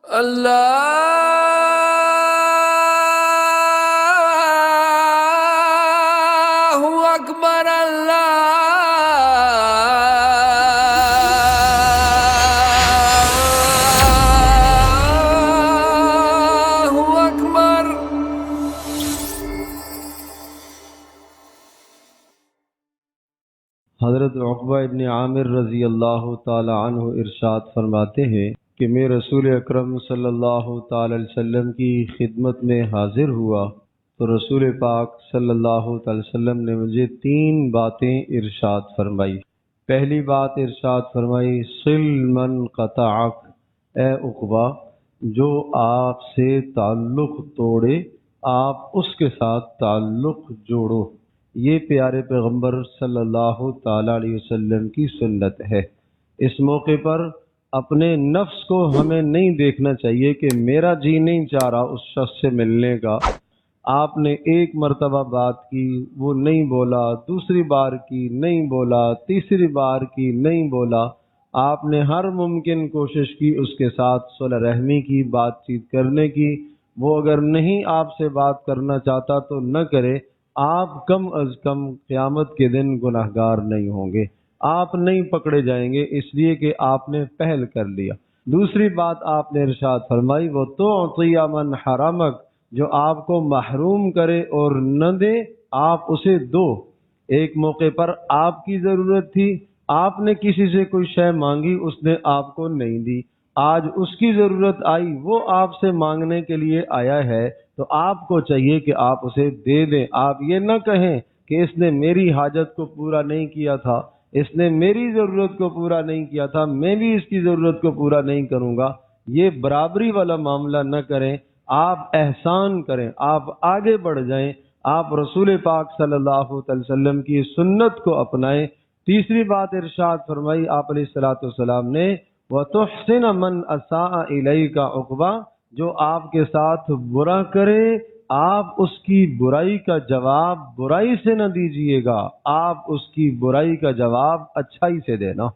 اللہ اکبر اللہ اکبر۔ حضرت عقبہ ابن عامر رضی اللہ تعالی عنہ ارشاد فرماتے ہیں کہ میں رسول اکرم صلی اللہ تعالی علیہ وسلم کی خدمت میں حاضر ہوا تو رسول پاک صلی اللہ تعالی وسلم نے مجھے 3 باتیں ارشاد فرمائی۔ پہلی بات ارشاد فرمائی، صل من قطعک، اے عقبہ جو آپ سے تعلق توڑے آپ اس کے ساتھ تعلق جوڑو۔ یہ پیارے پیغمبر صلی اللہ تعالی علیہ وسلم کی سنت ہے۔ اس موقع پر اپنے نفس کو ہمیں نہیں دیکھنا چاہیے کہ میرا جی نہیں چاہ رہا اس شخص سے ملنے کا۔ آپ نے ایک مرتبہ بات کی وہ نہیں بولا، دوسری بار کی نہیں بولا، تیسری بار کی نہیں بولا، آپ نے ہر ممکن کوشش کی اس کے ساتھ صلح رحمی کی، بات چیت کرنے کی۔ وہ اگر نہیں آپ سے بات کرنا چاہتا تو نہ کرے، آپ کم از کم قیامت کے دن گناہگار نہیں ہوں گے، آپ نہیں پکڑے جائیں گے، اس لیے کہ آپ نے پہل کر لیا۔ دوسری بات آپ نے ارشاد فرمائی، وہ تعطی من حرمک، جو آپ کو محروم کرے اور نہ دے آپ اسے دو۔ ایک موقع پر آپ کی ضرورت تھی، آپ نے کسی سے کوئی شے مانگی، اس نے آپ کو نہیں دی، آج اس کی ضرورت آئی، وہ آپ سے مانگنے کے لیے آیا ہے تو آپ کو چاہیے کہ آپ اسے دے دیں۔ آپ یہ نہ کہیں کہ اس نے میری حاجت کو پورا نہیں کیا تھا، اس نے میری ضرورت کو پورا نہیں کیا تھا، میں بھی اس کی ضرورت کو پورا نہیں کروں گا۔ یہ برابری والا معاملہ نہ کریں، آپ احسان کریں، آپ آگے بڑھ جائیں، آپ رسول پاک صلی اللہ علیہ وسلم کی سنت کو اپنائیں۔ تیسری بات ارشاد فرمائی آپ علیہ الصلوۃ والسلام نے، وَتُحْسِنَ مَنْ أَسَاءَ إِلَيْكَ، عقبہ جو آپ کے ساتھ برا کرے آپ اس کی برائی کا جواب برائی سے نہ دیجیے گا، آپ اس کی برائی کا جواب اچھائی سے دینا۔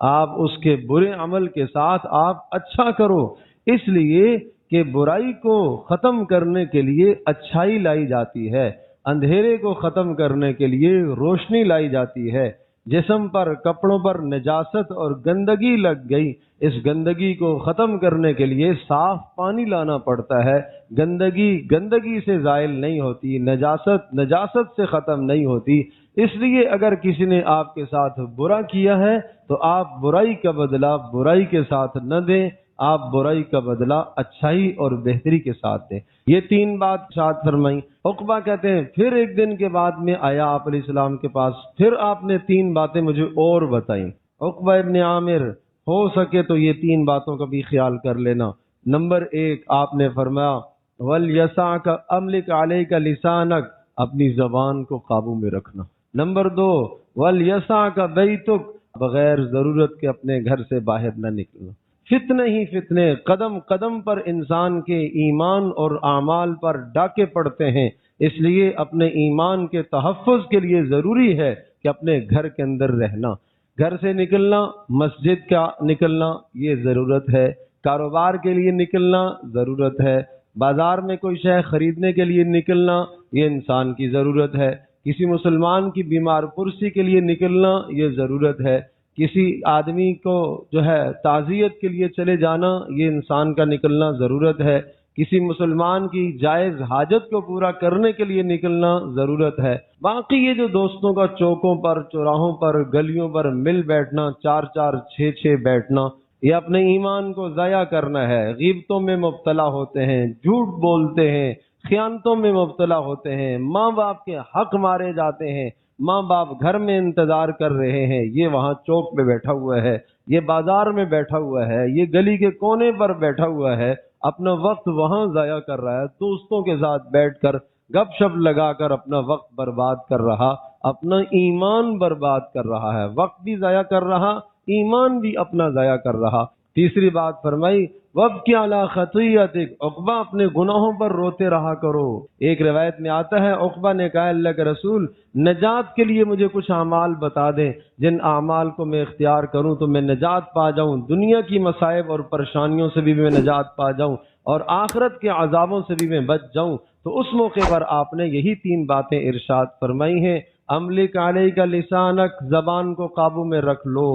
آپ اس کے برے عمل کے ساتھ آپ اچھا کرو، اس لیے کہ برائی کو ختم کرنے کے لیے اچھائی لائی جاتی ہے، اندھیرے کو ختم کرنے کے لیے روشنی لائی جاتی ہے۔ جسم پر کپڑوں پر نجاست اور گندگی لگ گئی، اس گندگی کو ختم کرنے کے لیے صاف پانی لانا پڑتا ہے۔ گندگی گندگی سے زائل نہیں ہوتی، نجاست نجاست سے ختم نہیں ہوتی۔ اس لیے اگر کسی نے آپ کے ساتھ برا کیا ہے تو آپ برائی کا بدلہ برائی کے ساتھ نہ دیں، آپ برائی کا بدلہ اچھائی اور بہتری کے ساتھ دیں۔ یہ 3 بات ارشاد فرمائی۔ عقبہ کہتے ہیں پھر ایک دن کے بعد میں آیا آپ علیہ السلام کے پاس، پھر آپ نے 3 باتیں مجھے اور بتائیں۔ عقبہ ابن عامر، ہو سکے تو یہ 3 باتوں کا بھی خیال کر لینا۔ نمبر 1 آپ نے فرمایا، وَلْيَسَعْكَ أَمْلِكَ عَلَيْكَ لِسَانَكَ، اپنی زبان کو قابو میں رکھنا۔ نمبر 2 وَلْيَسَعْكَ بَيْتُكَ، بغیر ضرورت کے اپنے گھر سے باہر نہ نکلنا۔ فتنے ہی فتنے، قدم قدم پر انسان کے ایمان اور اعمال پر ڈاکے پڑتے ہیں، اس لیے اپنے ایمان کے تحفظ کے لیے ضروری ہے کہ اپنے گھر کے اندر رہنا۔ گھر سے نکلنا، مسجد کا نکلنا یہ ضرورت ہے، کاروبار کے لیے نکلنا ضرورت ہے، بازار میں کوئی شے خریدنے کے لیے نکلنا یہ انسان کی ضرورت ہے، کسی مسلمان کی بیمار پرسی کے لیے نکلنا یہ ضرورت ہے، کسی آدمی کو جو ہے تعزیت کے لیے چلے جانا یہ انسان کا نکلنا ضرورت ہے، کسی مسلمان کی جائز حاجت کو پورا کرنے کے لیے نکلنا ضرورت ہے۔ باقی یہ جو دوستوں کا چوکوں پر، چوراہوں پر، گلیوں پر مل بیٹھنا، 4 6 بیٹھنا، یہ اپنے ایمان کو ضائع کرنا ہے۔ غیبتوں میں مبتلا ہوتے ہیں، جھوٹ بولتے ہیں، خیانتوں میں مبتلا ہوتے ہیں، ماں باپ کے حق مارے جاتے ہیں، ماں باپ گھر میں انتظار کر رہے ہیں، یہ وہاں چوک پہ بیٹھا ہوا ہے، یہ بازار میں بیٹھا ہوا ہے، یہ گلی کے کونے پر بیٹھا ہوا ہے، اپنا وقت وہاں ضائع کر رہا ہے، دوستوں کے ساتھ بیٹھ کر گپ شپ لگا کر اپنا وقت برباد کر رہا، اپنا ایمان برباد کر رہا ہے، وقت بھی ضائع کر رہا، ایمان بھی اپنا ضائع کر رہا۔ تیسری بات فرمائی، وابکی علی خطیئتک، عقبہ اپنے گناہوں پر روتے رہا کرو۔ ایک روایت میں آتا ہے عقبہ نے کہا اللہ کے رسول نجات کے لیے مجھے کچھ اعمال بتا دیں جن اعمال کو میں اختیار کروں تو میں نجات پا جاؤں، دنیا کی مصائب اور پریشانیوں سے بھی میں نجات پا جاؤں اور آخرت کے عذابوں سے بھی میں بچ جاؤں۔ تو اس موقع پر آپ نے یہی 3 باتیں ارشاد فرمائی ہیں، املک علیک لسانک، زبان کو قابو میں رکھ لو،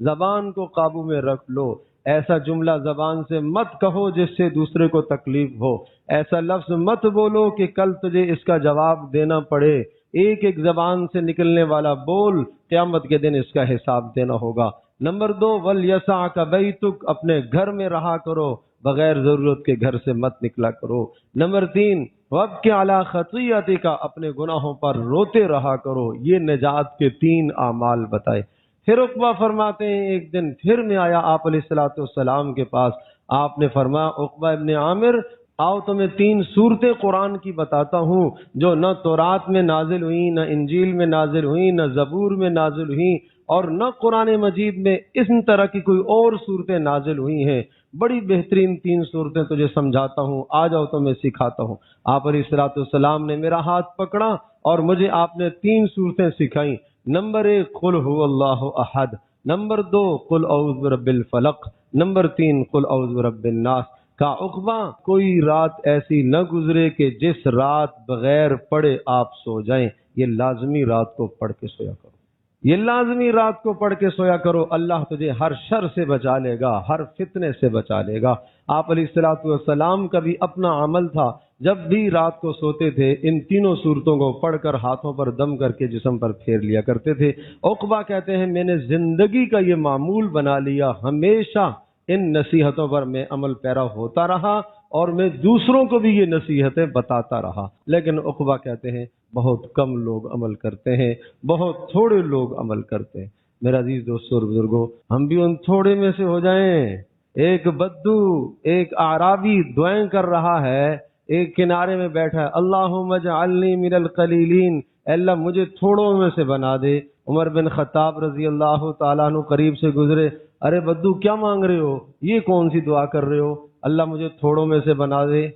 زبان کو قابو میں رکھ لو۔ ایسا جملہ زبان سے مت کہو جس سے دوسرے کو تکلیف ہو، ایسا لفظ مت بولو کہ کل تجھے اس کا جواب دینا پڑے۔ ایک ایک زبان سے نکلنے والا بول قیامت کے دن اس کا حساب دینا ہوگا۔ نمبر 2، وَلْيَسَعْكَ بَيْتُكَ، اپنے گھر میں رہا کرو، بغیر ضرورت کے گھر سے مت نکلا کرو۔ نمبر 3، وَابْكِ عَلَى خَطِيئَتِكَ، اپنے گناہوں پر روتے رہا کرو۔ یہ نجات کے 3 اعمال بتائے۔ پھر عقبہ فرماتے ہیں ایک دن پھر میں آیا آپ علیہ الصلوۃ والسلام کے پاس، آپ نے فرمایا عقبہ ابن عامر آؤ تمہیں 3 صورتیں قرآن کی بتاتا ہوں جو نہ تورات میں نازل ہوئیں، نہ انجیل میں نازل ہوئیں، نہ زبور میں نازل ہوئیں، اور نہ قرآن مجید میں اس طرح کی کوئی اور صورتیں نازل ہوئی ہیں۔ بڑی بہترین 3 صورتیں تجھے سمجھاتا ہوں، آ جاؤ تو میں سکھاتا ہوں۔ آپ علیہ الصلوۃ والسلام نے میرا ہاتھ پکڑا اور مجھے آپ نے 3 صورتیں سکھائیں۔ نمبر 1 قل هو اللہ احد، نمبر 2 قل اعوذ برب الفلق، نمبر 3 قل اعوذ برب الناس۔ کا عقبہ کوئی رات ایسی نہ گزرے کہ جس رات بغیر پڑھے آپ سو جائیں، یہ لازمی رات کو پڑھ کے سویا کرو، یہ لازمی رات کو پڑھ کے سویا کرو، اللہ تجھے ہر شر سے بچا لے گا، ہر فتنے سے بچا لے گا۔ آپ علیہ الصلوۃ والسلام کا بھی اپنا عمل تھا، جب بھی رات کو سوتے تھے ان 3 صورتوں کو پڑھ کر ہاتھوں پر دم کر کے جسم پر پھیر لیا کرتے تھے۔ عقبہ کہتے ہیں میں نے زندگی کا یہ معمول بنا لیا، ہمیشہ ان نصیحتوں پر میں عمل پیرا ہوتا رہا اور میں دوسروں کو بھی یہ نصیحتیں بتاتا رہا۔ لیکن عقبہ کہتے ہیں بہت کم لوگ عمل کرتے ہیں، بہت تھوڑے لوگ عمل کرتے ہیں۔ میرا عزیز دوستو اور بزرگوں، ہم بھی ان تھوڑے میں سے ہو جائیں۔ ایک بدو، ایک اعرابی دعائیں کر رہا ہے، ایک کنارے میں بیٹھا ہے، اللہم اجعلنی من القلیلین، اے اللہ مجھے تھوڑوں میں سے بنا دے۔ عمر بن خطاب رضی اللہ تعالیٰ عنہ قریب سے گزرے، ارے بدو کیا مانگ رہے ہو، یہ کون سی دعا کر رہے ہو، اللہ مجھے تھوڑوں میں سے بنا دے۔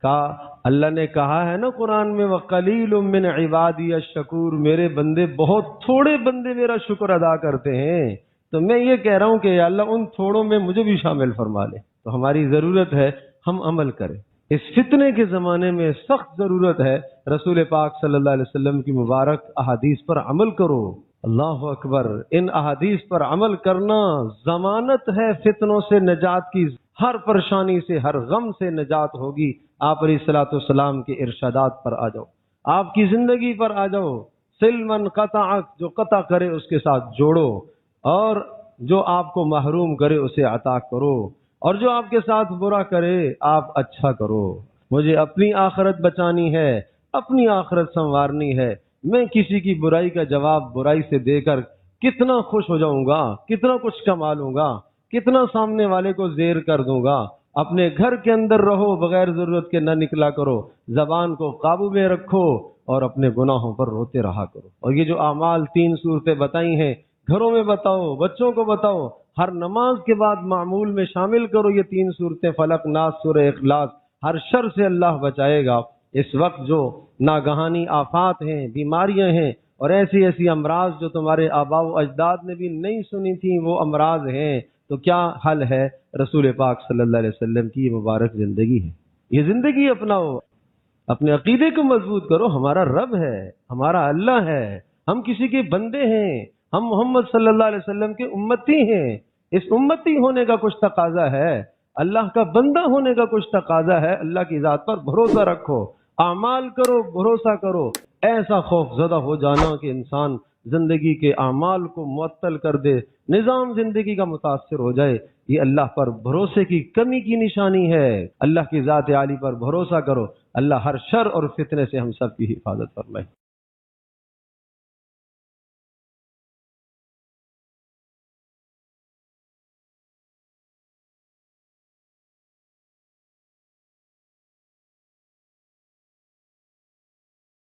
کہا اللہ نے کہا ہے نا قرآن میں وَقَلِيلٌ مِّنْ عِبَادِيَ الشَّكُورُ، میرے بندے بہت تھوڑے بندے میرا شکر ادا کرتے ہیں، تو میں یہ کہہ رہا ہوں کہ یا اللہ ان تھوڑوں میں مجھے بھی شامل فرما لے۔ تو ہماری ضرورت ہے ہم عمل کریں۔ اس فتنے کے زمانے میں سخت ضرورت ہے رسول پاک صلی اللہ علیہ وسلم کی مبارک احادیث پر عمل کرو۔ اللہ اکبر، ان احادیث پر عمل کرنا ضمانت ہے فتنوں سے نجات کی، ہر پریشانی سے ہر غم سے نجات ہوگی۔ آپ علیہ الصلوۃ والسلام کے ارشادات پر آ جاؤ، آپ کی زندگی پر آ جاؤ۔ سل من قطعک، جو قطع کرے اس کے ساتھ جوڑو، اور جو آپ کو محروم کرے اسے عطا کرو، اور جو آپ کے ساتھ برا کرے آپ اچھا کرو۔ مجھے اپنی آخرت بچانی ہے، اپنی آخرت سنوارنی ہے۔ میں کسی کی برائی کا جواب برائی سے دے کر کتنا خوش ہو جاؤں گا، کتنا کچھ کما لوں گا، کتنا سامنے والے کو زیر کر دوں گا۔ اپنے گھر کے اندر رہو، بغیر ضرورت کے نہ نکلا کرو، زبان کو قابو میں رکھو اور اپنے گناہوں پر روتے رہا کرو۔ اور یہ جو اعمال 3 صورتیں بتائی ہیں، گھروں میں بتاؤ، بچوں کو بتاؤ، ہر نماز کے بعد معمول میں شامل کرو یہ 3 صورتیں، فلق، ناس، سورہ اخلاص۔ ہر شر سے اللہ بچائے گا۔ اس وقت جو ناگہانی آفات ہیں، بیماریاں ہیں، اور ایسی ایسی امراض جو تمہارے آباء و اجداد نے بھی نہیں سنی تھیں وہ امراض ہیں، تو کیا حل ہے؟ رسول پاک صلی اللہ علیہ وسلم کی یہ مبارک زندگی ہے، یہ زندگی اپناؤ، اپنے عقیدے کو مضبوط کرو۔ ہمارا رب ہے، ہمارا اللہ ہے، ہم کسی کے بندے ہیں، ہم محمد صلی اللہ علیہ وسلم کے امتی ہیں۔ اس امتی ہونے کا کچھ تقاضا ہے، اللہ کا بندہ ہونے کا کچھ تقاضا ہے۔ اللہ کی ذات پر بھروسہ رکھو، اعمال کرو، بھروسہ کرو۔ ایسا خوف زدہ ہو جانا کہ انسان زندگی کے اعمال کو معطل کر دے، نظام زندگی کا متاثر ہو جائے، یہ اللہ پر بھروسے کی کمی کی نشانی ہے۔ اللہ کی ذات عالی پر بھروسہ کرو، اللہ ہر شر اور فتنے سے ہم سب کی حفاظت فرمائے۔